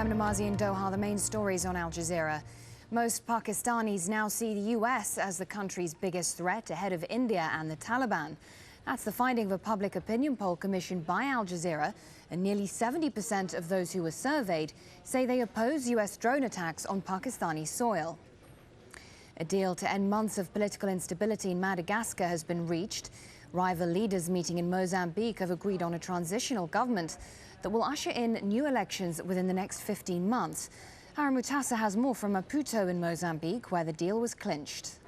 I'm Namazi in Doha. The main stories on Al Jazeera. Most Pakistanis now see the US as the country's biggest threat ahead of India and the Taliban. That's the finding of a public opinion poll commissioned by Al Jazeera, and nearly 70% of those who were surveyed say they oppose US drone attacks on Pakistani soil. A deal to end months of political instability in Madagascar has been reached. Rival leaders meeting in Mozambique have agreed on a transitional government that will usher in new elections within the next 15 months. Harry Mutasa has more from Maputo in Mozambique, where the deal was clinched.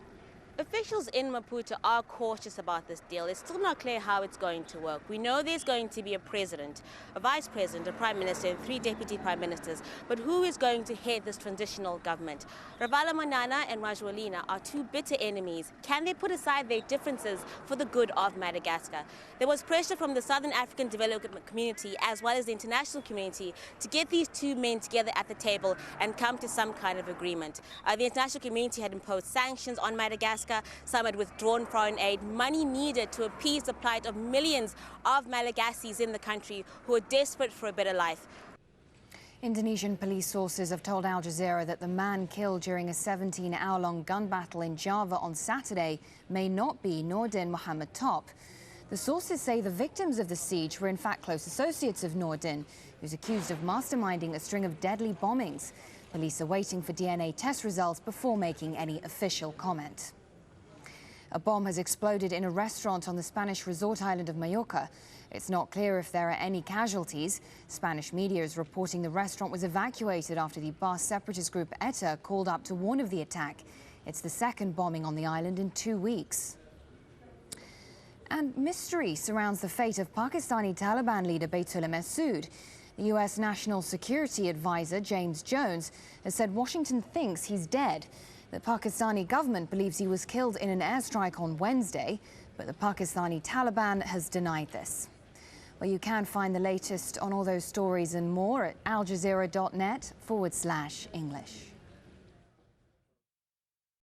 Officials in Maputo are cautious about this deal. It's still not clear how it's going to work. We know there's going to be a president, a vice president, a prime minister, and 3 deputy prime ministers. But who is going to head this transitional government? Ravala Manana and Rajoelina are 2 bitter enemies. Can they put aside their differences for the good of Madagascar? There was pressure from the Southern African development community as well as the international community to get these 2 men together at the table and come to some kind of agreement. The international community had imposed sanctions on Madagascar. Some had withdrawn foreign aid, money needed to appease the plight of millions of Malagasi's in the country who are desperate for a better life. Indonesian police sources have told Al Jazeera that the man killed during a 17-hour-long gun battle in Java on Saturday may not be Nordin Muhammad Top. The sources say the victims of the siege were in fact close associates of Nordin, who's accused of masterminding a string of deadly bombings. Police are waiting for DNA test results before making any official comment. A bomb has exploded in a restaurant on the Spanish resort island of Mallorca. It's not clear if there are any casualties. Spanish media is reporting the restaurant was evacuated after the Basque separatist group ETA called up to warn of the attack. It's the second bombing on the island in 2 weeks. And mystery surrounds the fate of Pakistani Taliban leader MEHSUD. The U.S. National Security Advisor James Jones has said Washington thinks he's dead. The Pakistani government believes he was killed in an airstrike on Wednesday, but the Pakistani Taliban has denied this. Well, you can find the latest on all those stories and more at aljazeera.net/English.